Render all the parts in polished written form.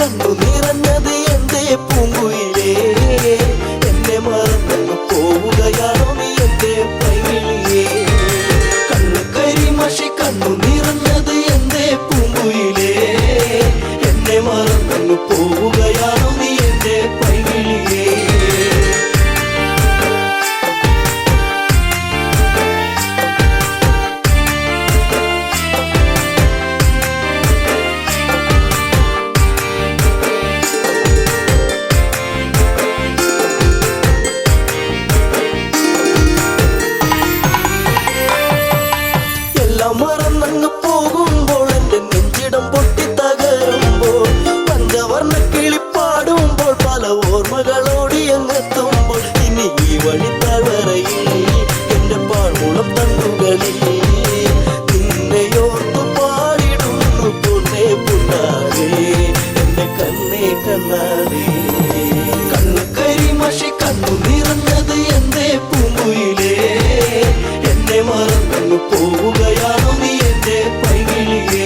കണ്ണു നിറഞ്ഞത് എന്റെ പൂങ്കുയിലേ, എന്നെ മറന്നു പോവുകയാണോ നീ എന്റെ പൈകിളിയേ. കണ്ണു കരിമഷി കണ്ണു നിറഞ്ഞത് എന്റെ പൂങ്കുയിലേ, എന്നെ മറന്നു പോവുകയാണോ നീ എന്റെ പൈകിളിയേ. മറന്നങ്ങ് പോകുമ്പോൾ എന്റെ നെഞ്ചിടം പൊട്ടിത്തകരുമ്പോൾ, പഞ്ചവർണ്ണ കിളിപ്പാടുമ്പോൾ പല ഓർമ്മകളോടി അങ്ങെത്തുമ്പോൾ, ഇനി ഈ വഴി താഴ്വരയിൽ എന്റെ പാഴ്മുളം തണ്ടുകളിൽ നിന്നെയോർത്തു പാടിടുന്നു പൊന്നേ പുണ്ണാരേ, എന്റെ കണ്ണേ കണ്ണാരേ. കണ്ണു കരിമഷി കണ്ണു നിറഞ്ഞത് എന്റെ പൂങ്കുയിലേ, എന്നെ മറന്നു പോവുകയാണോ നീ എന്റെ പൈകിളിയേ.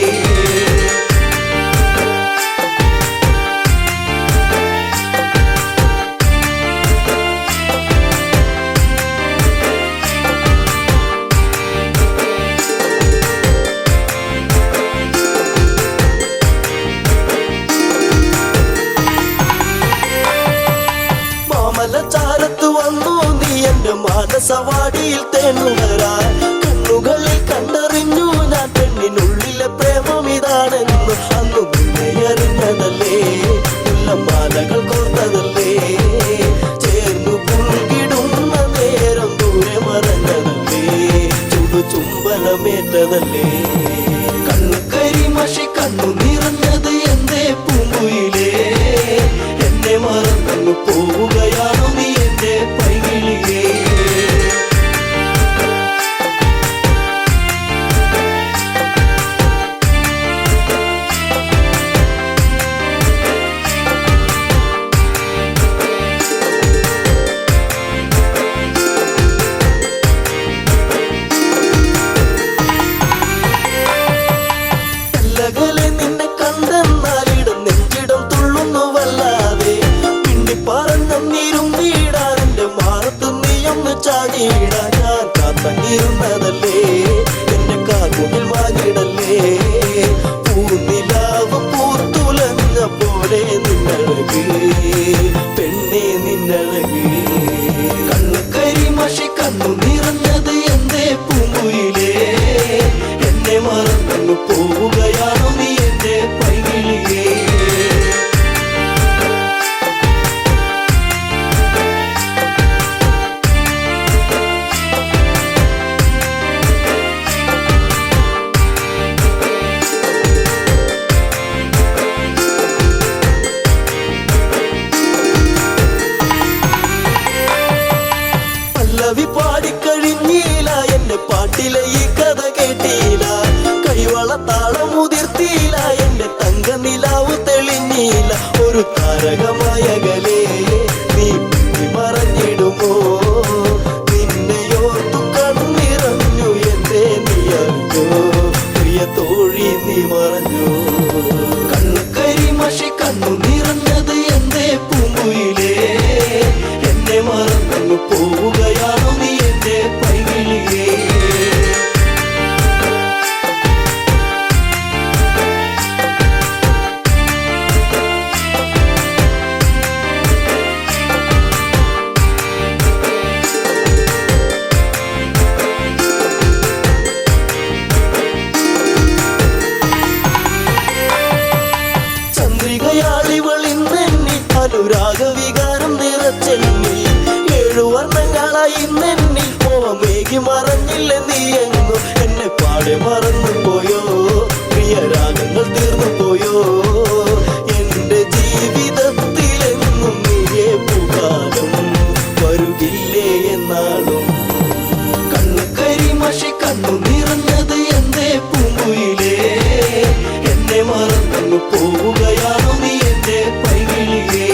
മാമലച്ചാരത്ത് വന്നു നീ എന്റെ മാനസവാടിയിൽ തേനുകരാൻ, കണ്ണുകളിൽ കണ്ടറിഞ്ഞു ഞാൻ പെണ്ണിനുള്ളിലെ പ്രേമം ഇതാണെന്നു. അന്നു നിന്നെ അറിഞ്ഞതല്ലേ, മുല്ലമാലകൾ കോർത്തതല്ലേ, ചേർന്നു പുൽകിടുന്ന നേരം ദൂരെ മറഞ്ഞതല്ലേ, ചുംബനമേറ്റതല്ലേ. കണ്ണു കരിമഷി കണ്ണു നിറഞ്ഞത് എന്റെ പൂങ്കുയിലേ, എന്നെ മറന്നു പോവുകയാണോ നീ എന്റെ പൈകിളിയേ. നിന്നെ കണ്ടെന്നാലിടം നെഞ്ചിടം തുള്ളുന്നു വല്ലാതെ, പിണ്ടി പറഞ്ഞിരും വീടാൻ എന്റെ മാറത്ത് നീയൊന്ന് ചാടിയിടാൻ, ഞാൻ കാത്തങ്ങിരുന്നതല്ലേ എന്റെ കാർമുകിൽ വാങ്ങിടല്ലേ. പൂനിലാവ് പൂത്തുലഞ്ഞ പോലെ നിന്നഴക് പെണ്ണേ നിന്നഴക്. കണ്ണു കരിമഷി കണ്ണു നിറഞ്ഞത് എന്റെ പൂങ്കുയിലേ, എന്നെ മറന്നു പോവുകയാണോ നീ എന്റെ പൈകിളിയേ. പല്ലവി പാടിക്കഴിഞ്ഞില്ല എന്റെ പാട്ടിലെ ഈ കഥ കേട്ടില്ല, കൈവളത്താളം മുതിർത്തിയില്ല എന്റെ തങ്ക നിലാവ് തെളിഞ്ഞില്ല. ഒരു താരകമായകലേ നീ മറഞ്ഞിടുമോ, നിന്നെയോർത്തു കണ്ണിറഞ്ഞു എന്റെ നീ അറിഞ്ഞോ, പ്രിയ തോഴി നീ മറഞ്ഞു. കണ്ണു കരിമഷി കണ്ണു നിറഞ്ഞത് എന്റെ പൂങ്കുയിലേ, എന്നെ മറന്നു പോവുകയാണോ നീ എന്റെ പൈകിളിയേ. ചന്ദ്രികയാളിവളിന്നെന്നി അനുരാഗവികാരം നിറച്ചെന്നി, 7 വർണ്ണങ്ങളായി നെന്നി മോഹമേകി മറഞ്ഞില്ല നീ എങ്ങു, എന്നെ പാടെ മറന്നു പോയോ, പ്രിയരാഗങ്ങൾ തീർന്നു പോയോ, എന്റെ ജീവിതത്തിലെങ്ങും നീയേ പൂക്കാലം വരുകില്ലേ എന്നാളും. കണ്ണു കരിമഷി കണ്ണു നിറഞ്ഞത് എന്റെ പൂങ്കുയിലേ, എന്നെ മറന്നു പോവുകയാണോ നീ എന്റെ പൈകിളിയേ.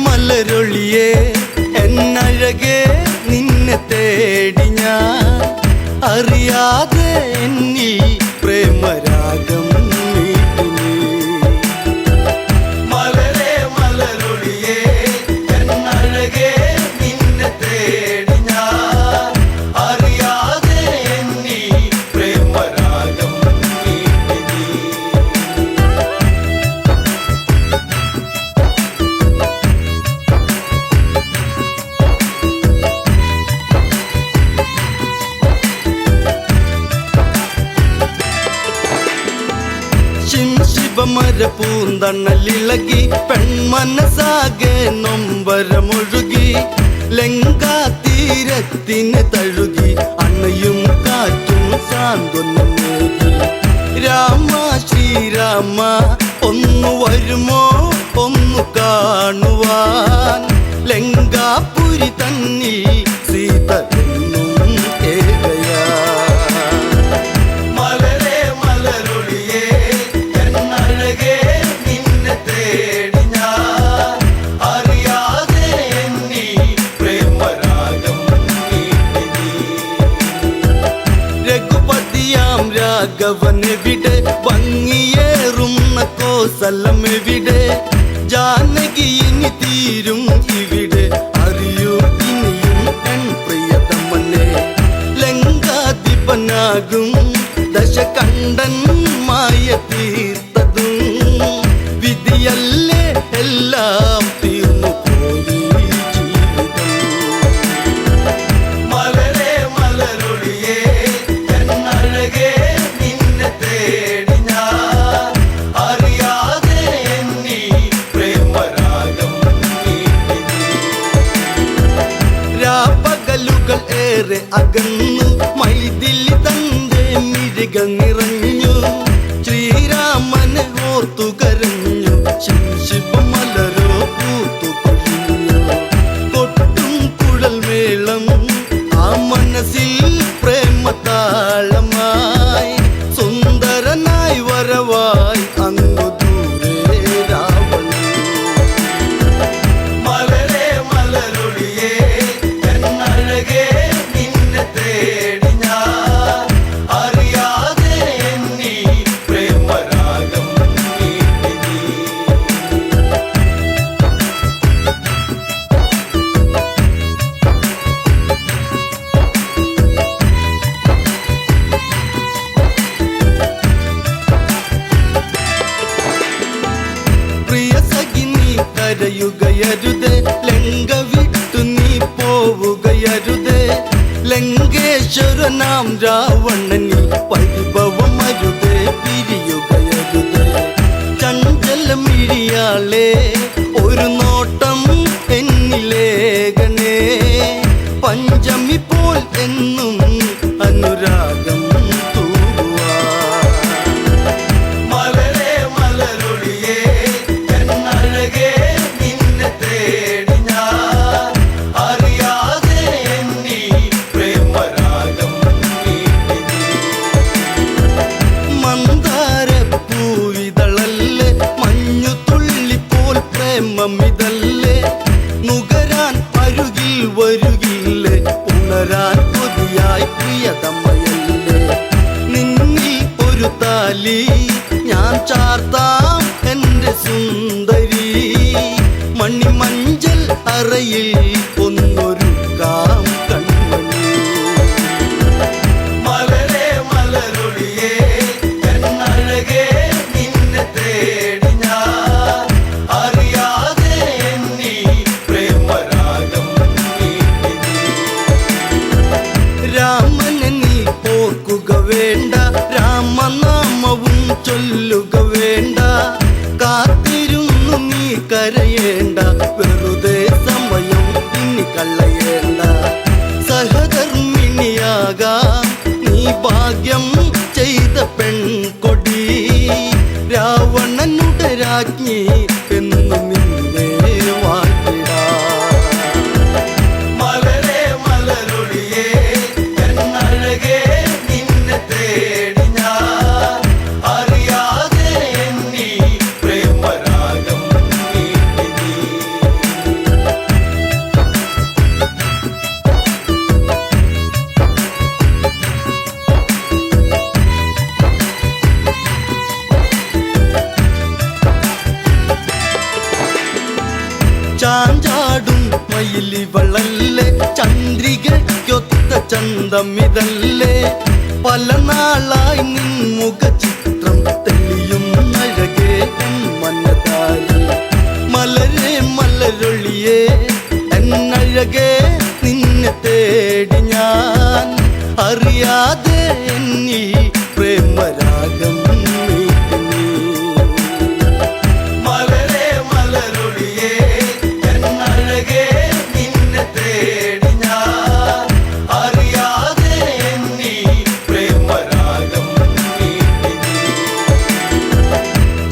മലരൊളിയേ എന്നഴകേ നിന്നെ തേടി ഞാൻ അറിയാതെ എന്നിൽ പ്രേമരാഗം നീട്ടി. മലരേ മലരൊളിയേ എന്നഴകേ നിന്നെ തേടി ഞാൻ അറിയാതെ എന്നിൽ പ്രേമരാഗം നീട്ടി. ശിവമരപൂന്തണലിളകി പെൺമനസാകെ നൊമ്പരമൊഴുകി ലങ്കാതീരത്തിന് തഴുകി അണയും കാറ്റും സാന്ത്വനമേകി. രാമ ശ്രീരാമ ഒന്നു വരുമോ ഒന്നു കാണുവാൻ ലങ്കാപുരി തന്നിൽ സീത എന്നും ഏകയാ. രാഘവനെവിടെ ഭംഗിയേറുന്ന കോസലമെവിടെ ജാനകി ഇനി തീരും ഇവിടെ അറിയൂ ഇനിയും എൻ പ്രിയതമനെ. ലങ്കാധിപനാകും ദശകണ്ഠൻ മായ തീർത്തതും വിധിയല്ലേ എല്ലാം തീർന്നു പോയി ജീവിതം. മലരേ മലരൊളിയേ എന്നഴകേ നിന്നെ തേടി ഞാൻ അറിയാതെ എന്നിൽ പ്രേമരാഗം നീട്ടി. രാപ്പകലുകൾ ഏറെ അകന്നു മൈഥിലി തന്റെ മിഴിക നിറഞ്ഞു ശ്രീരാമനെ ഓർത്തു കരഞ്ഞു ശിവമലരോ പൂത്തു കൊഴിഞ്ഞു. കൊട്ടും കുഴൽ മേളം ആ മനസ്സിൽ പ്രേമതാളമായി സുന്ദരനായി വരവായി അങ്ങു ദൂരെ രാവണൻ. മലരേ മലരൊളിയേ എന്നഴകേ നിന്നെ തേടി ഞാൻ അറിയാതെ എന്നിൽ പ്രേമരാഗം നീട്ടി. പ്രിയ സഖി നീ കരയുകയരുതേ ലങ്ക വിട്ടു നീ പോവുകയരുതേ. ലങ്കേശ്വരനാം രാവണനിൽ പരിഭവമരുതേ പിരിയുകയരുതേ. ചഞ്ചലമിഴിയാളെ ഒരു നോട്ടം പഞ്ചമി പോൽ എന്നും അനുരാഗം മമ്മിതല്ലേ നുകരാൻ അരുകിൽ വരുകില്ലേ ഉണരാൻ കൊതിയായി പ്രിയതമ്മയല്ലേ നിന്നിൽ ഒരു താലി ഞാൻ ചാർത്താം എൻ്റെ സുന്ദരി മണിമഞ്ചൽ അറയിൽ ഒന്നൊരുക്കാം കൺമണി മലരേ മലരൊളിയേ എന്നഴകേ നിന്നെ തേടി ഞാൻ രാമനെ നീ ഓർക്കുക വേണ്ട രാമനാമവും ചൊല്ലുക വേണ്ട കാത്തിരുന്നു നീ കരയേണ്ട വെറുതെ സമയം ഇനി കളയേണ്ട സഹധർമ്മിണിയാകാം നീ ഭാഗ്യം ചെയ്ത പെൺകൊടി രാവണനുടെ രാജ്ഞി എന്നു നിന്നെ വാഴ്ത്തിടാ ചാഞ്ചാടും മയിലിവളല്ലേ ചന്ദ്രികയ്ക്കൊത്ത ചന്തമിതല്ലേ പല നാളായി നിൻ മുഖചിത്രം തെളിയും അഴകേ മനതാരി മലരേ മലരൊളിയേ എന്നഴകേ നിന്നെ തേടി ഞാൻ അറിയാതെ എന്നിൽ പ്രേമരാഗം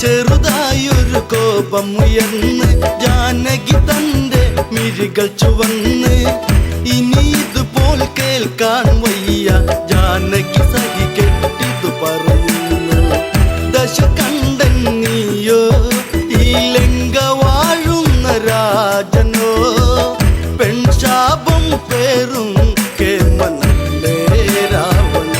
ചെറുതായൊരു കോപമുയർന്ന് ജാനകി തന്റെ മിഴികൾ ചുവന്ന് ഇനി ഇതുപോൽ കേൾക്കാൻ വയ്യ ജാനകി സഹി കെട്ടിതു പറയുന്നു ദശകണ്ഠൻ നീയോ ഈ ലങ്ക വാഴുന്ന രാജനോ പെൺശാപം പേറും കേമനല്ലേ രാവണൻ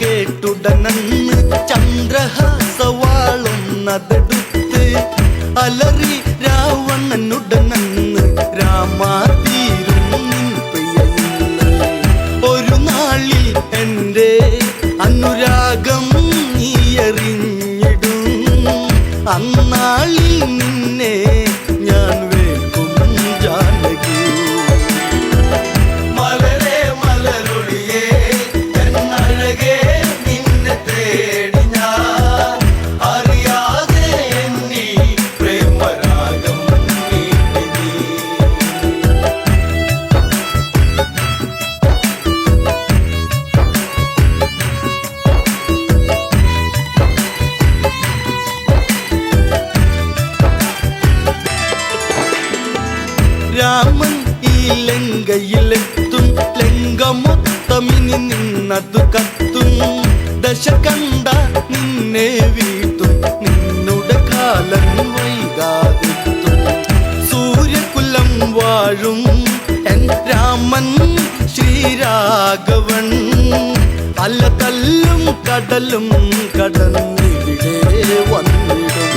കേട്ടുടനന്ന് ചന്ദ്രഹാസവാളും നതെടുത്ത് അലറി രാവണനുടനന്ന് രാമാതീരും നിൻ പ്രിയന്ന് ഒരു നാളിൽ എൻ്റെ അനുരാഗം നീ അറിഞ്ഞിടും അന്നാളിൽ നിന്നെ ഞാൻ വേൽക്കും ജാനകി രാമൻ ഈ ലങ്കയിലെത്തും ലങ്ക മൊത്തമിനി നിന്നതു കത്തും ദശകണ്ഠ നിന്നെ വീഴ്ത്തും നിന്നുടെ കാലം വൈകാതെത്തും സൂര്യകുലം വാഴും എൻ രാമൻ ശ്രീരാഘവൻ അല തല്ലും കടലും കടന്നിവിടെ വന്നിടും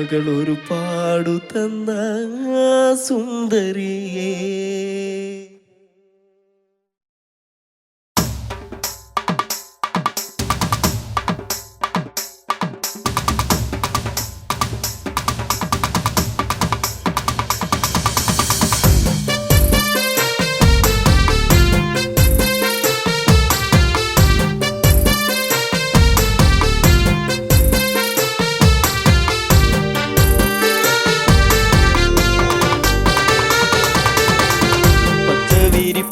ഓർമ്മകൾ ഒരുപാടു തന്ന സുന്ദരിയേ.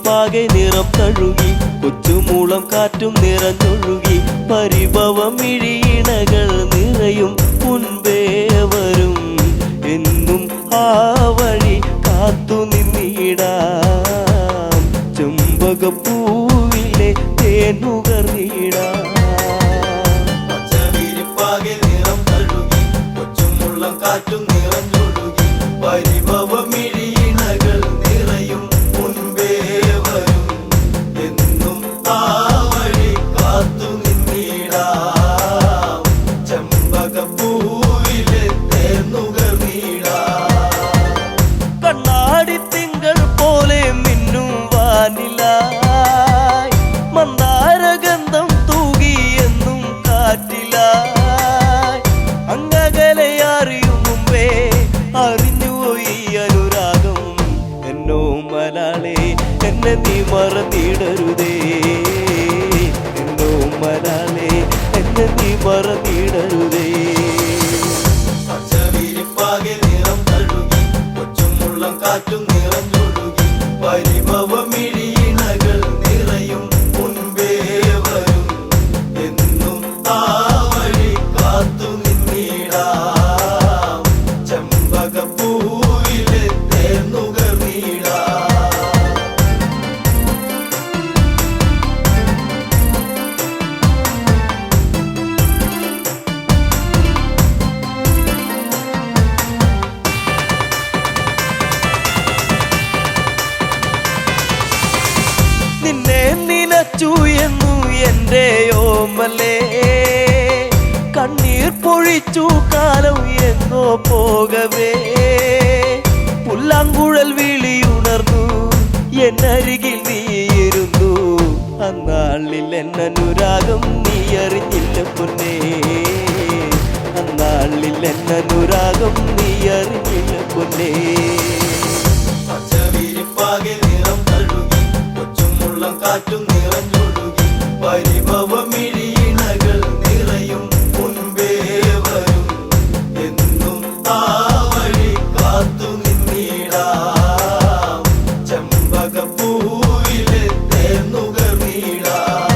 പാകെ നിറം തഴുകി കൊച്ചുമൂളം കാറ്റും നിറഞ്ഞൊഴുകി പരിഭവം ഇഴിയിണകൾ നിറയും മുൻപേ വരും എന്നും ആ വഴി കാത്തു നിന്നിടാം ചെമ്പകപ്പൂവിലെ തേനുകർന്നിടാം. പച്ചവിരിപ്പാകെ നിറം തഴുകി കൊച്ചുമുള്ളം കാറ്റും നിറഞ്ഞൊഴുകി പരിഭവം ഇഴിയിണകൾ നിറയും മുൻപേ വരും എന്നും ആ വഴി കാത്തു നിന്നിടാം ചെമ്പകപ്പൂവിലെ തേനുകർന്നിടാം. കണ്ണാടി തിങ്കൾ പോലെ മിന്നും വാനിലായി മന്ദാരഗന്ധം തൂകി എന്നും കാറ്റിലായി അങ്ങകലെ അറിയും മുമ്പേ അറിഞ്ഞുപോയി അനുരാഗം എന്നോ മലാളെ എന്നെ നീ മറന്നിടരുതേ എന്നോ മലാളെ എന്നെ നീ മറന്നിടരുതേ. പച്ചവിരിപ്പാകെ നിറം തഴുകി കൊച്ചുമുള്ളം കാറ്റും നിറഞ്ഞൊഴുകി പരിഭവം ഇഴിയിണകൾ നിറയും മുൻപേ വരും എന്നും ആ വഴി കാത്തു നിന്നിടാം ചെമ്പകപ്പൂവിലെ തേനുകർന്നിടാം. നിന്നെ നിലച്ചു എന്നു എൻ്റെ ഓമലേ കണ്ണീർ പൊഴിച്ചു കാലം എന്നോ പോകവേ പുല്ലാങ്കുഴൽ വിളിയുണർന്നു എന്നരികിൽ നീയിരുന്നു അന്നാളിൽ എന്നനുരാഗം നീ അറിഞ്ഞില്ല പൊന്നേ അന്നാളിൽ എന്നനുരാഗം നീ അറിഞ്ഞില്ല പൊന്നേ. പച്ചവിരിപ്പാകെ നിറം തഴുകി കൊച്ചുമുള്ളം കാറ്റും നിറഞ്ഞൊഴുകി പരിഭവം ഇഴിയിണകൾ നിറയും മുൻപേ വരും എന്നും ആ വഴി കാത്തു നിന്നിടാം ചെമ്പകപ്പൂവിലെ തേനുകർന്നിടാം.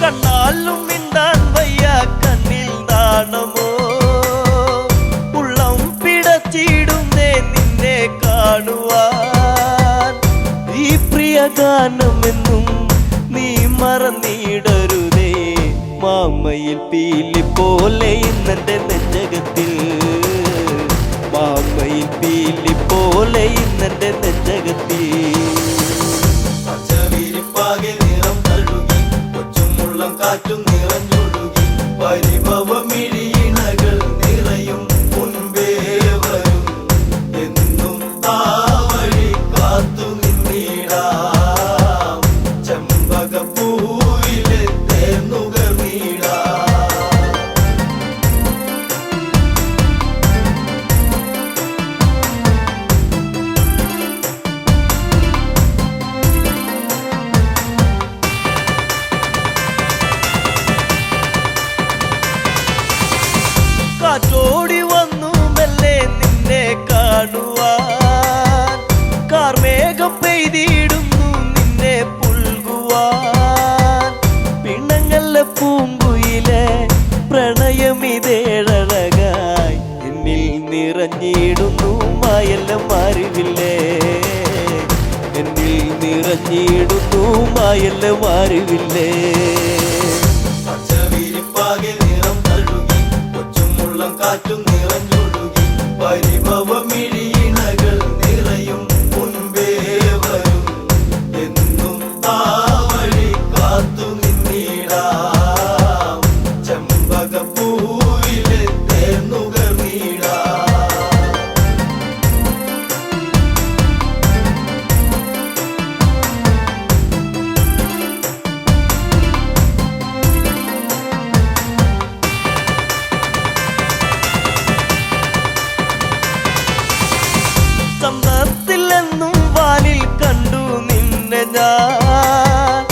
കണ്ണാലും മിണ്ടാൻ വയ്യ കണ്ണിൽ നാണമോ ഉള്ളം പിടച്ചിടുന്നേ നിന്നെ കാണുവാൻ ഈ പ്രിയ ഗാനമെന്നും നീ മറന്നിടരുതേ മാമയിൽ പീലി പോലെ ഇന്നെന്റെ നെഞ്ചകത്തിൽ മാമയിൽ പീലി പോലെ ഇന്നെന്റെ നെഞ്ചകത്തിൽ. പച്ചവിരിപ്പാകെ നിറം തഴുകി കൊച്ചുമുള്ളം കാറ്റും നിറഞ്ഞൊഴുകി പരിഭവം ഇഴിയിണകൾ നിറയും മുൻപേ വരും എന്നും ആ വഴി കാത്തു നിന്നിടാം ചെമ്പകപ്പൂവിലെ തേനുകർന്നിടാം. കാറ്റോടി വന്നു മെല്ലെ നിന്നെ കാണുവാൻ കാർമേഘം പെയ്തിടുന്നു നിന്നെ പുൽകുവാൻ പിണങ്ങല്ല പൂങ്കുയിലെ പ്രണയമിതേഴഴകായി എന്നിൽ നിറഞ്ഞിടുന്നു മായെല്ലാം അറിവില്ലേ എന്നിൽ നിറഞ്ഞിടുന്നു മായെല്ലാം അറിവില്ലേ. പച്ചവിരിപ്പാകെ നിറം തഴുകി കൊച്ചുമുള്ളം കാറ്റും നിറഞ്ഞൊഴുകി പരിഭവമിഴിയിണകൾ നിറയും മുൻപേ വരും എന്നും ആ വഴി കാത്തു നിന്നിടാം ചെമ്പകപ്പൂവിലെ തേന്നുകർന്നിടാം ചന്തത്തിലെന്നും വാനിൽ കണ്ടു നിന്നെ ഞാൻ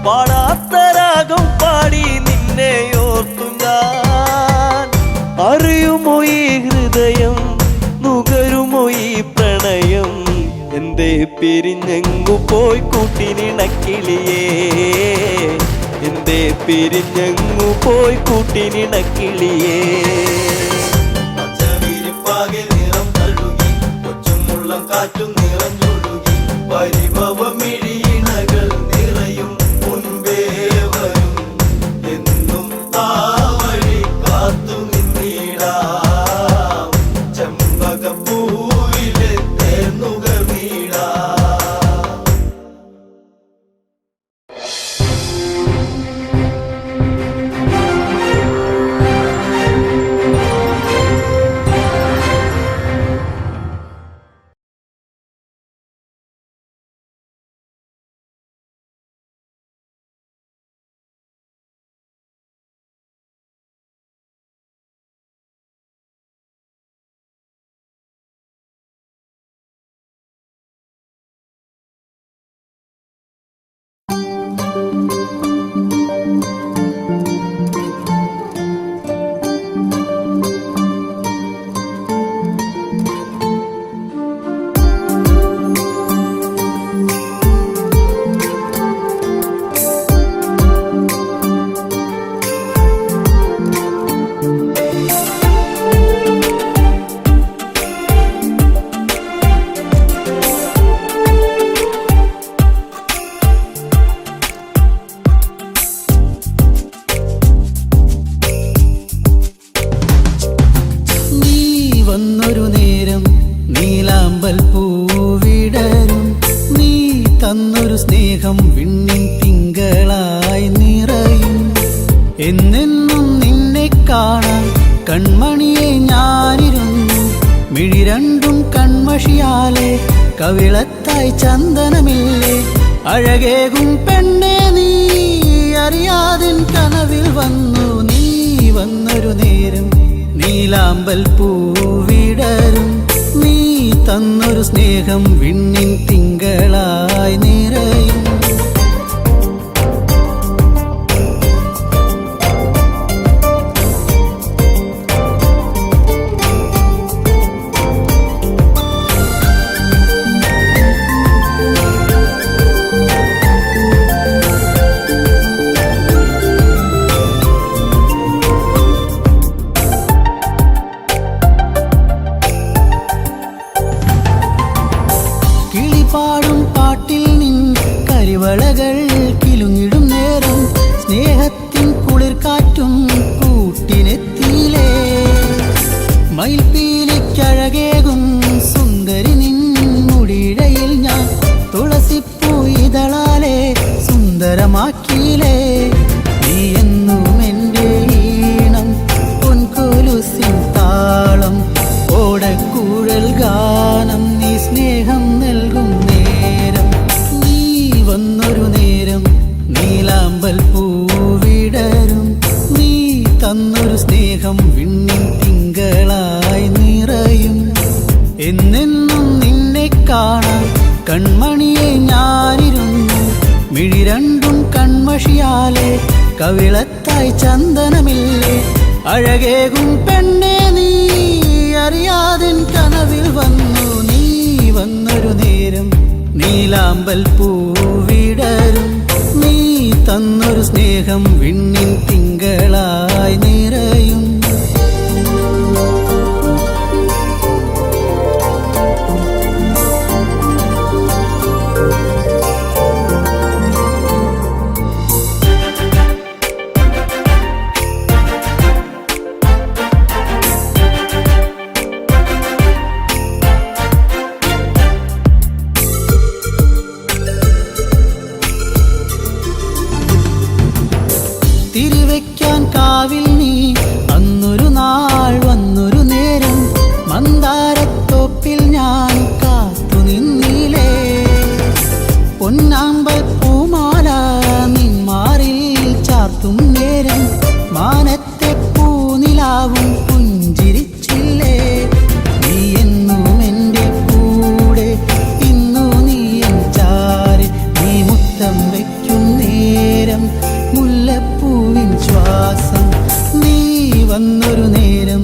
പാടാത്ത രാഗം പാടി നിന്നെ ഓർത്തു ഞാൻ അറിയുമോ ഈ ഹൃദയം നുകരുമോ ഈ പ്രണയം എന്തേ പിരിഞ്ഞെങ്ങു പോയി കൂട്ടിനിണക്കിളിയേ എന്തേ പിരിഞ്ഞെങ്ങു പോയി കൂട്ടിനിണക്കിളിയേ പച്ചവിരിപ്പാകെ നിറം തഴുകി കൊച്ചുമുള്ളം കാറ്റും നിറഞ്ഞൊഴുകി പരിഭവമിഴിയിണകൾ നിറയും മുൻപേ വരും എന്നും ആ വഴി കാത്തു നിന്നിടാം ചെമ്പകപ്പൂവിലെ തേന്നുകർന്നിടാം വന്നൊരു നേരം നീലാമ്പൽ പൂവിടരും നീ തന്നൊരു സ്നേഹം വിണ്ണിൻ തിങ്കളായി നിറയും എന്നെന്നും നിന്നെ കാണാൻ കൺമണിയെ ഞാനിരുന്നു മിഴി രണ്ടും കൺമഷിയാലെ കവിളത്തായി ചന്ദനമില്ലേ അഴകേകും പെണ്ണെ നീ അറിയാതിൻ കനവിൽ വന്നു നീ വന്നൊരു നേരം നീലാമ്പൽ പൂവിടരും നീ തന്നൊരു സ്നേഹം വിണ്ണിൻ തിങ്കളായി നിറയും പാടും പാട്ടിൽ നിൻ കരിവളകൾ കിലുങ്ങിടും നേരം സ്നേഹത്തിൻ കുളിർ കാറ്റും കൂട്ടിനെത്തിയിലേ മയിൽപ്പീലിക്കഴകേകും സുന്ദരി നിൻ മുടിയിഴയിൽ ഞാൻ തുളസിപ്പൂ ഇതളാലെ സുന്ദരമാക്കിയിലേ നീ എന്നും എൻ്റെ ഈണം പൊൻകൊലുസിൻ താളം ഓടക്കൂഴൽ ഗാനം നീ സ്നേഹം നൽകും നേരം നീ വന്നൊരു നേരം നീലാമ്പൽ പൂവിടരും നീ തന്നൊരു സ്നേഹം വിണ്ണിൻ തിങ്കളായി നിറയും എന്നെന്നും നിന്നെ കാണാൻ കൺമണിയെ ഞാനിരുന്നു മിഴി രണ്ടും കൺമഷിയാലെ കവിളത്തായി ചന്ദനമില്ലേ അഴകേകും പെണ്ണെ നീ അറിയാതിൻ കനവിൽ വന്നു നീ വന്നൊരു നേരം നീലാമ്പൽ പൂവിടരും നീ തന്നൊരു സ്നേഹം വിണ്ണിൻ തിങ്കളായി നിറയും വയ്ക്കാൻ കാവിൽ നീ അന്നൊരു നാൾ വന്നൊരു നേരം മന്ദാരത്തോപ്പിൽ ഞാൻ കാത്തു നിന്നിലേ. പൊന്നാമ്പൽ പൂമാല നിന്മാറിൽ ചാർത്തും നേരം മാനത്തെ പൂനിലാവും പുഞ്ചിരിച്ചില്ലേ. നീ എന്നും എൻ്റെ കൂടെ ഇന്നു നീ എൻ ചാരി. നീ മുത്തം വയ്ക്കും നേരം മുല്ലപ്പൂവിൻ ശ്വാസം. നീ വന്നൊരു നേരം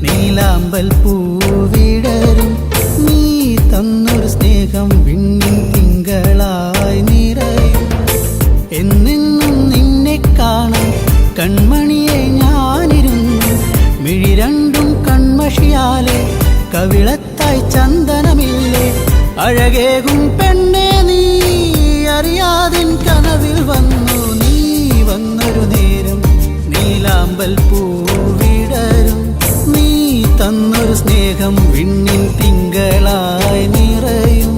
നീലാമ്പൽ പൂവിടരും. നീ തന്നൊരു സ്നേഹം വിണ്ണിൻ തിങ്കളായി നിറയും. എന്നെന്നും നിന്നെ കാണാൻ കൺമണിയെ ഞാനിരുന്നു. മിഴി രണ്ടും കൺമഷിയാലെ കവിളത്തായി ചന്ദനമില്ലേ. അഴകേകും പെണ്ണെ നീ അറിയാതിൻ കനവിൽ വന്നു. നീ വന്നൊരു നേരം നീലാമ്പൽ പൂവിടരും. നീ തന്നൊരു സ്നേഹം വിണ്ണിൻ തിങ്കളായി നിറയും.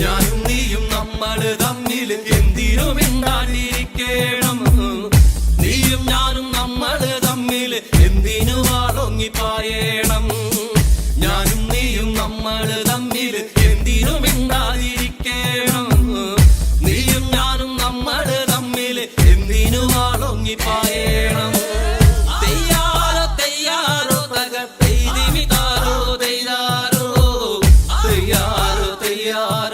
ഞാനും നീയും നമ്മള് തമ്മിൽ എന്തിനും എന്താണ്ടിരിക്കണം. നീയും ഞാനും നമ്മള് തമ്മിൽ എന്തിനു വാളൊങ്ങിപ്പായണം. ഞാനും നീയും നമ്മള് തമ്മിൽ എന്തിനും എന്താതിരിക്കണം. നീയും ഞാനും നമ്മള് തമ്മിൽ എന്തിനു വാളൊങ്ങിപ്പായണം. തെയ്യാറോ തെയ്യാറോ തകപ്പെയ്തിമിതാരോ തെയ്യാറോ തെയ്യാറോ തെയ്യാറോ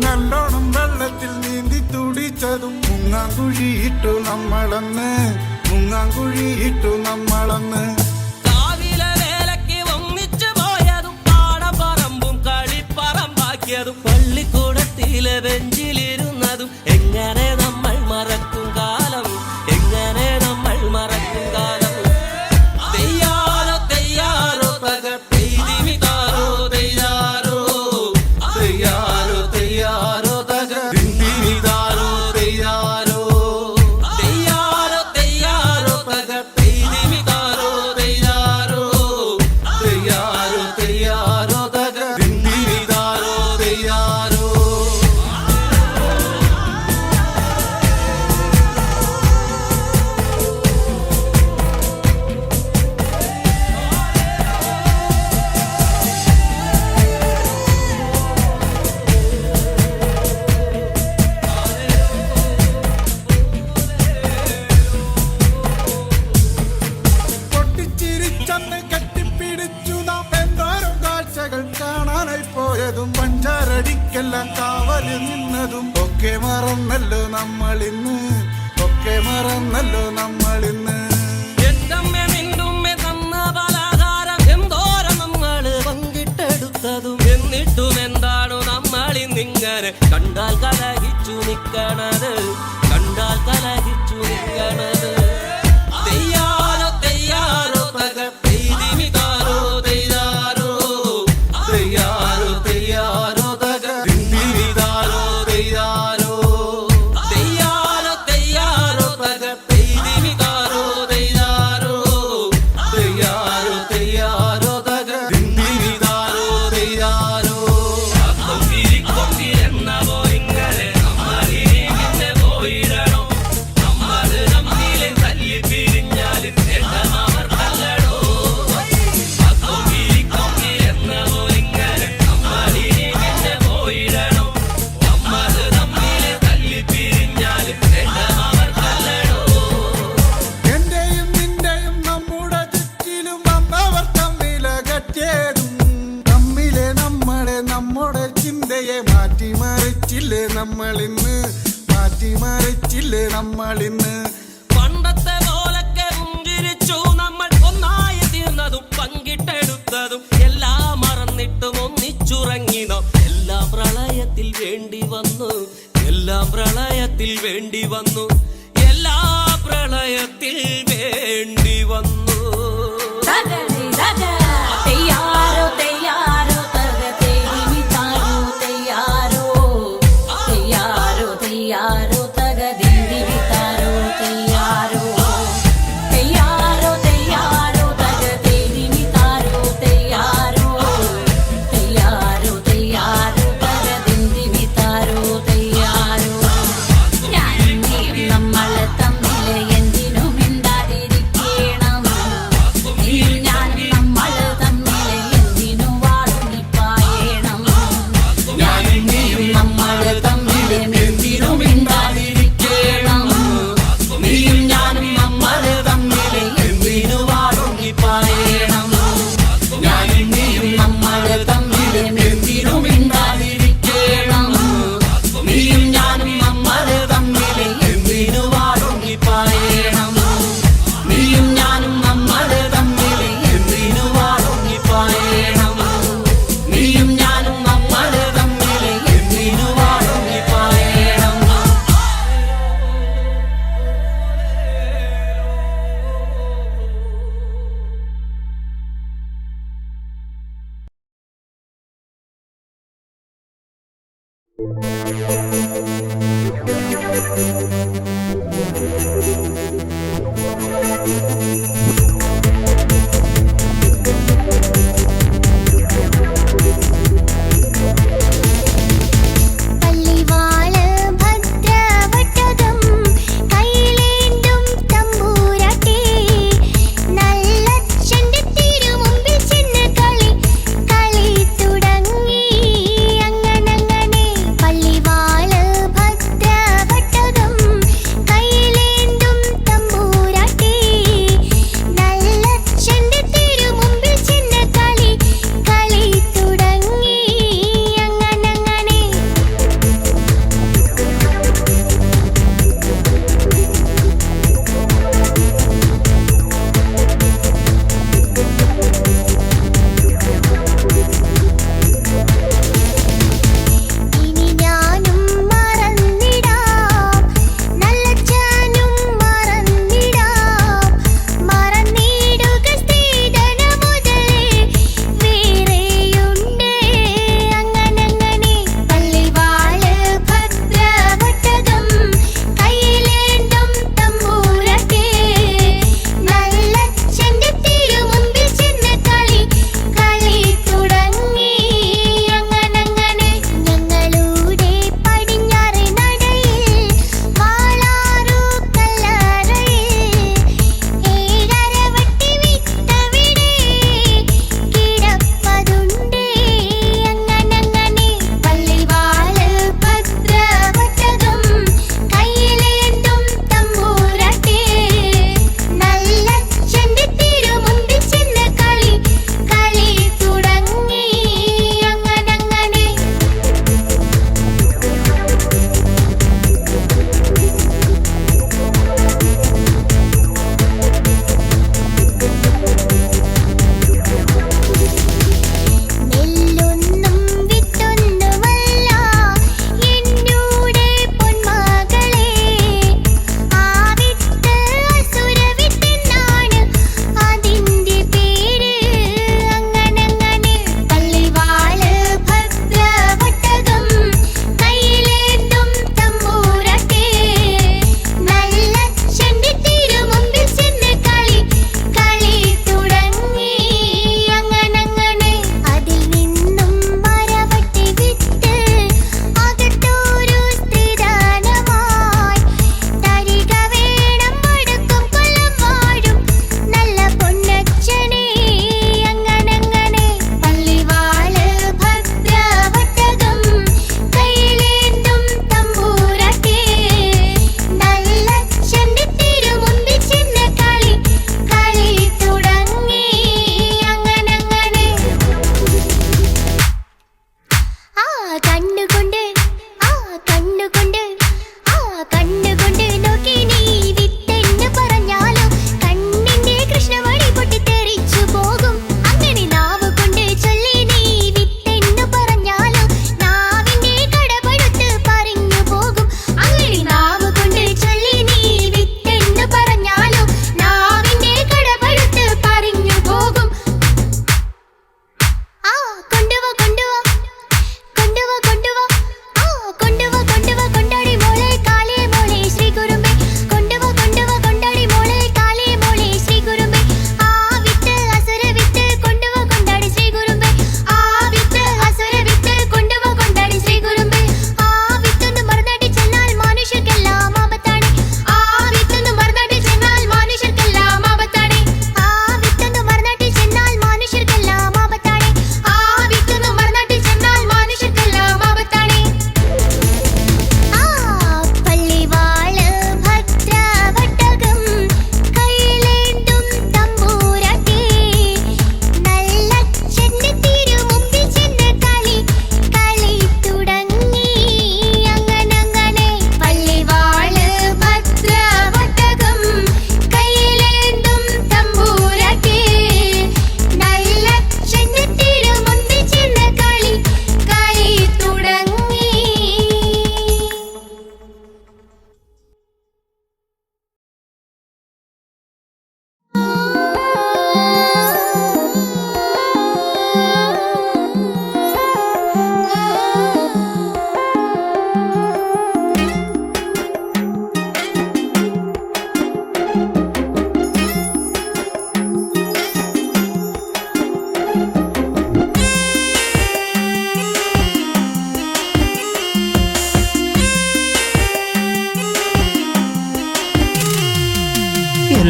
നല്ലോണം വെള്ളത്തിൽ നീന്തി തുടിച്ചതും മുങ്ങാങ്കുഴിയിട്ടു നമ്മളന്ന് മുങ്ങാങ്കുഴിയിട്ടു നമ്മളന്ന്. കാവിലെ വേലയ്ക്ക് ഒന്നിച്ചു പോയതും പാടപ്പറമ്പും കളിപ്പറമ്പാക്കിയതും പള്ളിക്കൂടത്തിലെ ബെഞ്ചിലിരുന്നതും എങ്ങനെ നമ്മൾ മറക്കും കാലം. എങ്ങനെ നമ്മൾ മറക്കും കാലം. തെയ്യാറോ തെയ്യാറോ തകപ്പെയ്തിമിതാരോ തെയ്യാറോ തെയ്യാറോ തെയ്യാറോ തകപ്പെയ്തിമിതാരോ തെയ്യാറോ തെയ്യാറോ തെയ്യാറോ തകപ്പെയ്തിമിതാരോ തെയ്യാറോ തെയ്യാറോ തെയ്യാറോ തകപ്പെയ്തിമിതാരോ തെയ്യാറോ. പൊട്ടിച്ചിരിച്ചന്ന് കെട്ടിപ്പിടിച്ചു നാം എന്തോരം കാഴ്ചകൾ കാണാനായി പോയതും പഞ്ചാരടിക്കെല്ലാം കാവല് നിന്നതും ഒക്കെ മറന്നല്ലോ നമ്മളിന്ന് ഒക്കെ മറന്നല്ലോ നമ്മളിന്ന്. എന്തമ്മ മിണ്ടുമ്മ തന്ന പലഹാരം എന്തോരം നമ്മള് പങ്കിട്ടെടുത്തതും എന്നിട്ടും എന്താണു നമ്മളിന്നിങ്ങനെ കണ്ടാൽ കലഹിച്ചു നിക്കണത്. കണ്ടാൽ കലഹിച്ചു നിക്കണത്. തെയ്യാറോ തെയ്യാറോ തകപ്പെയ്തിമിതാരോ തെയ്യാറോ തെയ്യാറോ മോഡൽ ചിന്തയെ മാറ്റിമറിച്ചില്ലേ നമ്മളിന്ന്, മാറ്റിമറിച്ചില്ലേ നമ്മളിന്ന്. പണ്ടത്തെ പോലൊക്കെ പുഞ്ചിരിച്ചു നമ്മൾ, ഒന്നായി തീർന്നതും പങ്കിട്ടെടുത്തതും എല്ലാം മറന്നിട്ടും ഒന്നിച്ചുറങ്ങിനോ. എല്ലാം പ്രളയത്തിൽ വേണ്ടി വന്നു, എല്ലാം പ്രളയത്തിൽ വേണ്ടി വന്നു, എല്ലാ പ്രളയത്തിൽ വേണ്ടി വന്നു. തയ്യാറോ തയ്യാറോ തക തേരി താരോ തയ്യാറോ തയ്യാറോ തയ്യാറോ തക ദിന്ദി താരോ തയ്യാറോ തയ്യാറോ തയ്യാറോ തക തേരി താരോ തയ്യാറോ തയ്യാറോ തയ്യാറോ തക ദിന്ദി താരോ തയ്യാറോ. ഞാനും നീയും നമ്മൾ തമ്മിൽ എന്തിനും മിണ്ടാതിരിക്കണം, നീയും ഞാനും നമ്മൾ തമ്മിൽ എന്തിനു വാടുന്നിപ്പായണം. ഞാനും നീയും നമ്മൾ തമ്മിൽ എന്തിനു മിണ്ടാതിരിക്കണം, നീയും ഞാനും നമ്മൾ തമ്മിൽ എന്തിനു വാടുന്നിപ്പായണം. ഞാനും നീയും നമ്മൾ തമ്മിൽ എന്തിനു മിണ്ടാതിരിക്കണം, നീയും ഞാനും നമ്മൾ തമ്മിൽ എന്തിനു വാടുന്നിപ്പായണം. നീയും ഞാനും നമ്മൾ തമ്മിൽ എന്തിനു വാടുന്നിപ്പായണം, നീയും ഞാനും നമ്മൾ തമ്മിൽ എന്തിനു വാടുന്നിപ്പായണം. പള്ളിവാള് ഭദ്രവട്ടകം കൈയിലേന്തും തമ്പൂരാട്ടി, നല്ലച്ഛന്റെ തിരുമുമ്പിൽ ചെന്ന് കളി തുടങ്ങി. അങ്ങനെ പള്ളിവാള് ഭദ്രവട്ടകം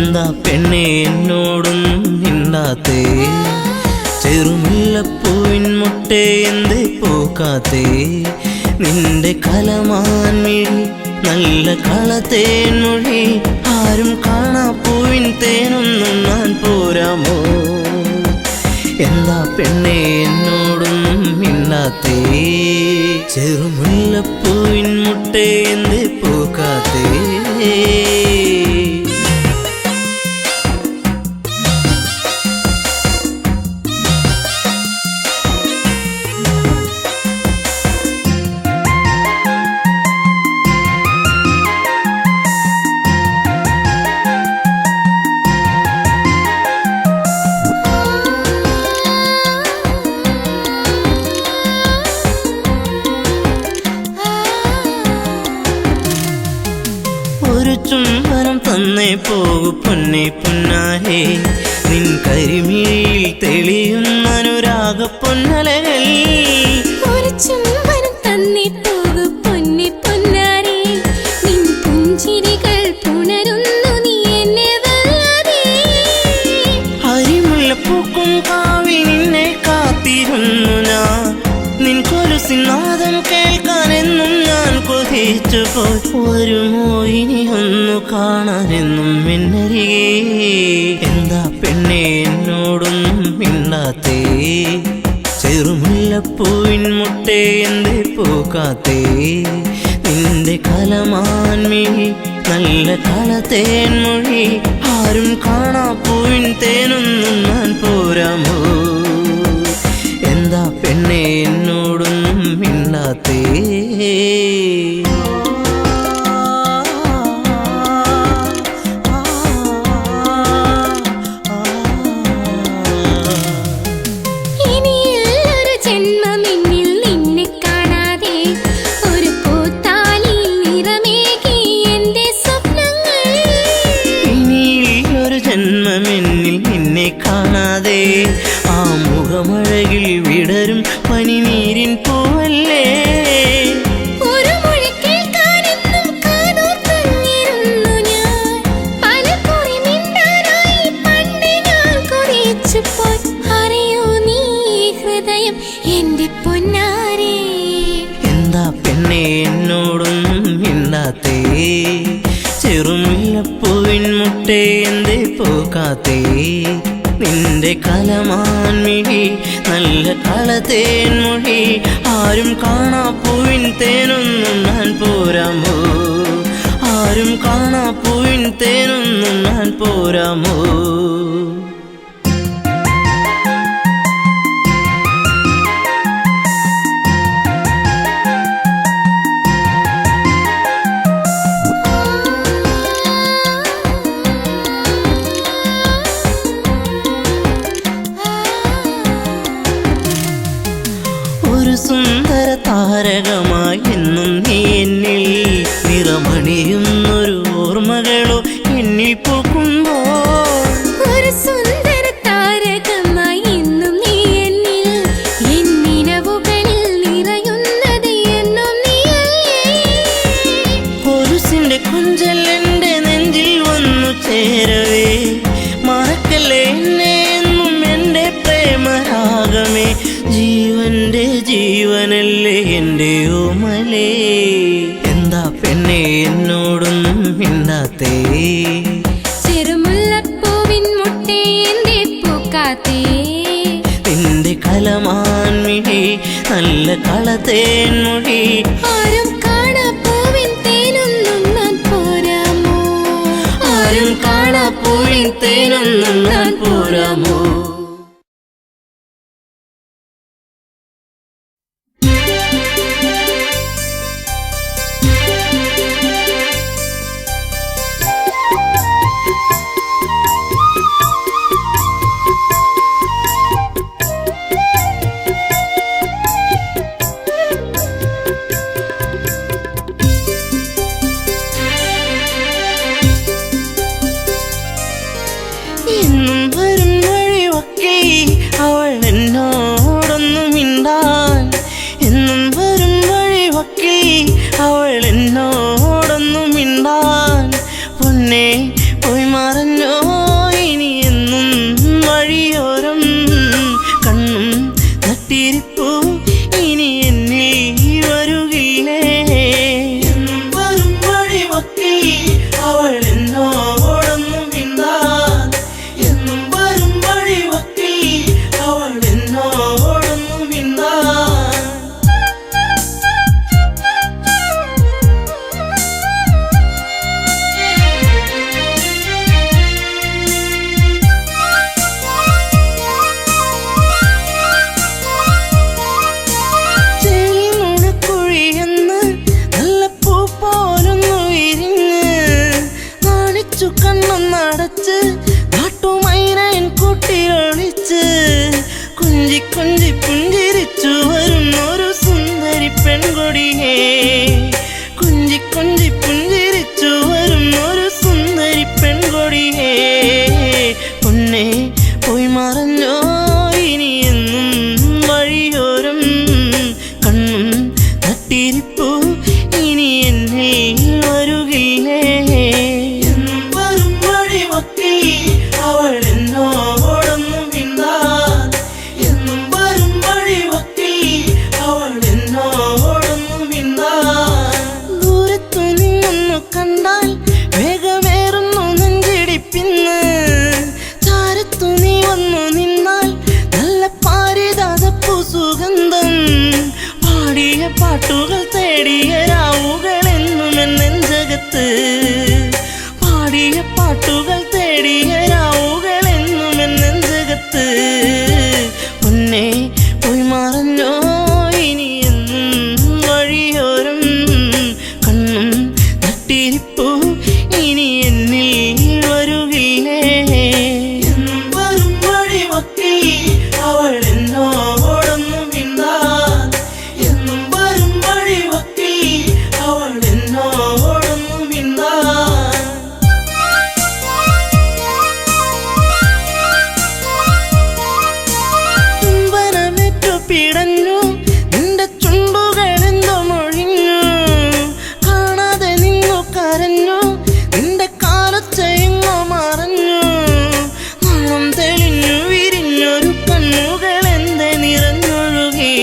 എന്താ പെണ്ണെ എന്നോടൊന്നും മിണ്ടാത്തേ? ചെറുമുല്ലപ്പൂവിൻ മുട്ടേ എന്തേ പൂക്കാത്തേ? നിന്റെ കലമാൻ മിഴി നല്ല കളത്തേൻ മൊഴി ആരും കാണാ പൂവിൻ തേനൊന്നും ഞാൻ പോരാമോ? എന്താ പെണ്ണെ എന്നോടൊന്നും മിണ്ടാത്തേ? ചെറുമുല്ലപ്പൂവിൻ മുട്ടേ എന്തേ പൂക്കാത്തേ? ഒരു ചുംബനം തന്നേ പോകു പൊന്നെ പൊന്നാരേ, നിൻ കരിമിഴിയിൽ തെളിയുന്ന അനുരാഗ പൊന്നലകൾ. ഒരു ചുംബനം തന്നേ പോകു പൊന്നെ പൊന്നാരേ, നിൻ പുഞ്ചിരികൾ പുണരുന്നു നീ എന്നെ വല്ലാതെ. അരിമുല്ലപ്പൂക്കും കാവിൽ നിന്നെ കാത്തിരുന്നു ഞാൻ, നിൻ കൊലുസിനാദം കേൾക്കാനെന്നും ഞാൻ കൊതിച്ചു പോയി. വരുമോ ഇനി ഒന്നു കാണാനെന്നും എന്നരികെ? എന്താ പെണ്ണെ എന്നോടൊന്നും മിണ്ടാത്തേ? ചെറുമുല്ലപ്പൂവിൻ മുട്ടേ എന്തേ പൂക്കാത്തേ? നിന്റെ കലമാൻ മിഴി നല്ല കളത്തേൻ മൊഴി ആരും കാണാ പൂവിൻ തേനൊന്നും ഞാൻ പോരാമോ? എന്താ പെണ്ണെ എന്നോടൊന്നും മിണ്ടാത്തേ? ഇനിയുള്ളൊരു ജന്മമെന്നിൽ നിന്നെ കാണാതെ ഒരു പൂത്താലിയിൽ നിറമേകി എന്റെ സ്വപ്നങ്ങൾ. ഇനിയൊരു ജന്മമെന്നിൽ നിന്നെ കാണാതെ ആ മുഖമഴകിൽ വിടരും പനിനീരിൻ പൂവല്ലേ. ഒരു മൊഴി കേൾക്കാനെന്നും കാതോർത്തങ്ങിരുന്നു ഞാൻ, പലകുറി മിണ്ടാനായി പണ്ട് ഞാൻ കൊതിച്ചു പോയി. അറിയൂ നീ ഹൃദയം എന്റെ പൊന്നാരേ? എന്താ പെണ്ണെ എന്നോടൊന്നും മിണ്ടാത്തേ? ചെറുമുല്ലപ്പൂവിൻ മുട്ടേ എന്തേ പൂക്കാത്തേ? നിന്റെ കലമാൻ മിഴി നല്ല കളത്തേൻ മൊഴി ആരും കാണാ പൂവിൻ തേനൊന്നും ഞാൻ പോരാമോ? ആരും കാണാ പൂവിൻ തേനൊന്നും ഞാൻ പോരാമോ? ഒരു സുന്ദര താരകമായി എന്നും നീ എന്നിൽ നിറമണിയുന്നൊരു ഓർമ്മകളോ എന്നിൽ പൂക്കുമ്പോൾ. ഒരു സുന്ദര താരകമായി എന്നും നീ എന്നിൽ, എന്നിനവുകളിൽ നിറയുന്നത് എന്നും നീയല്ലേ. കൊലുസിന്റെ കൊഞ്ചൽ എന്റെ നെഞ്ചിൽ വന്നു ചേരവേ, മറക്കല്ലേ എന്നെ എന്നും എന്റെ പ്രേമരാഗമേ. ജീവന്റെ ജീവനല്ലേ എന്റെ ഓമലേ? എന്താ പെണ്ണെ എന്നോടൊന്നും മിണ്ടാത്തേ? ചെറുമുല്ലപ്പൂവിൻ മുട്ടേ എന്തേ പൂക്കാത്തേ? നിന്റെ കലമാൻ മിഴി നല്ല കളത്തേൻ മൊഴി ആരും കാണാ പൂവിൻ തേനൊന്നും ഞാൻ പോരാമോ? ആരും കാണാ പൂവിൻ തേനൊന്നും ഞാൻ പോരാമോ? എന്നും വരും വഴിയൊക്കെ പെൺകൊടിയേ കുഞ്ചി കൊഞ്ചി പുഞ്ചിരിച്ചു വരും ഒരു സുന്ദരി പെൺകൊടിയേ പൊന്നെ പോയി മറഞ്ഞോ ഇനി എന്നും വഴിയോരം കണ്ണും നട്ടിരിപ്പു ഇനി എന്നെ വരുകില്ലേ എന്നും വരും വഴിമൊത്തി അവൾ എന്നോടൊന്നും മിണ്ടാൻ എന്നും വരും വഴിമൊത്തി അവൾ എന്നോടൊന്നും മിണ്ടാൻ ദൂരത്തു നിന്നൊന്നു കണ്ടാൽ വേഗമേറുന്നു നെഞ്ചിടിപ്പിന്ന് ചാരത്തു നീ വന്നു നിന്നാൽ നല്ല പാരിതാതപ്പൂ സുഗന്ധം പാടിയ പാട്ടുകൾ തേടിയ രാവുകൾ എന്നും എന്നെഞ്ചകത്ത് പാടിയ പാട്ടുകൾ തേടിയ രാവുകൾ എന്നും എന്നെഞ്ചകത്ത് പൊന്നെ പോയി മറഞ്ഞോ ഇനി എന്നും വഴിയോരം കണ്ണും നട്ടിരിപ്പു ഇനി എന്നിൽ വരുകില്ലേ എന്നും വരും വഴിമൊത്തി അവൾ എന്നോടൊന്നും മിണ്ടാൻ എന്നും വരും വഴിമൊത്തി അവൾ എന്നോടൊന്നും മിണ്ടാൻ ചുംബനമേറ്റു പിടഞ്ഞു നിന്റെ ചുണ്ടുകളെന്തോ മൊഴിഞ്ഞു കാണാതെ നിന്നു കരഞ്ഞു നിന്റെ കാലൊച്ചയെങ്ങോ മറഞ്ഞു നാണം തെളിഞ്ഞു വിരിഞ്ഞൊരു കണ്ണുകളെന്തെ നിറഞ്ഞൊഴുകി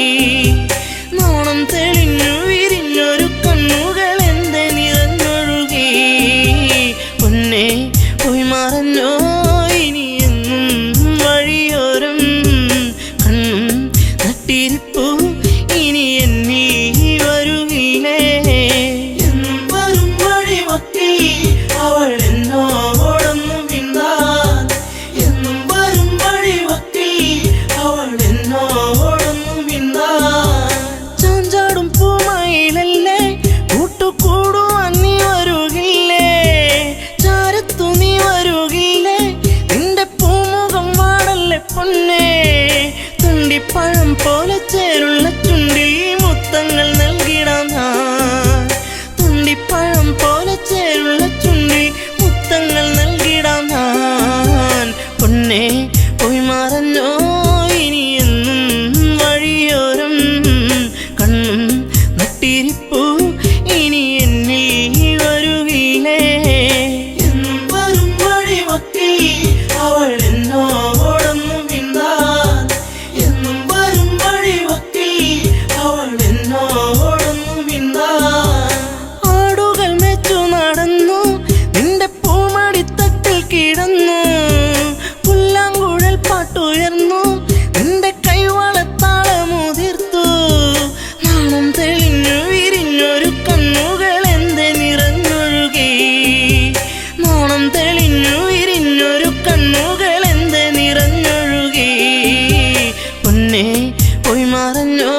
നാണം തെളിഞ്ഞു വിരിഞ്ഞൊരു കണ്ണുകളെന്തെ നിറഞ്ഞൊഴുകി പൊന്നെ പോയി മറഞ്ഞോ ഇനി എന്നും വഴിയോരം കണ്ണും നട്ടിരിപ്പു ഇനി എന്നിൽ വരുകില്ലേ എന്നും വരും വഴിമൊത്തി അവൾ എന്നോടൊന്നും മിണ്ടാൻ എന്നും വരും വഴിമൊത്തി അവൾ എന്നോടൊന്നും മിണ്ടാൻ ചാഞ്ചാടും പൂമയിലല്ലേ കൂട്ടുകൂടുവാൻ നീ വരുകില്ലേ ചാരത്തു നീ വരുകില്ലേ നിന്റെ പൂമുഖം വാടല്ലേ പൊന്നേ തുണ്ടിപ്പഴം പോലെ ചേരുള്ള ചുണ്ടിൽ മുത്തങ്ങൾ നൽകിടാം ഞാൻ തുണ്ടിപ്പഴം പോലെ ചേരുള്ള ചുണ്ടിൽ മുത്തങ്ങൾ നൽകിടാം ഞാൻ പൊന്നെ പോയി മറഞ്ഞോ ഇനി എന്നും വഴിയോരം കണ്ണും നട്ടിരിപ്പു ഇനി എന്നിൽ വരുകില്ലേ എന്നും വരും വഴിമൊത്തി അവൾ എന്നോടൊന്നും മിണ്ടാൻ എന്നും വരും വഴിമൊത്തി അവൾ എന്നോടൊന്നും മിണ്ടാൻ ആടുകൾ മേച്ചു നടന്നു നിന്റെ പൂമടിത്തട്ടിൽ കിടന്നു പുല്ലാങ്കുഴൽ പാട്ടുയർന്നു നിന്റെ കൈവളത്താളമുതിർത്തു നാണം തെളിഞ്ഞു വിരിഞ്ഞൊരു കണ്ണുകൾ എന്തെ നിറഞ്ഞൊഴുകി നാണം തെളിഞ്ഞു വിരിഞ്ഞൊരു കണ്ണുകൾ എന്തെ നിറഞ്ഞൊഴുകി പൊന്നെ പോയി മറഞ്ഞോ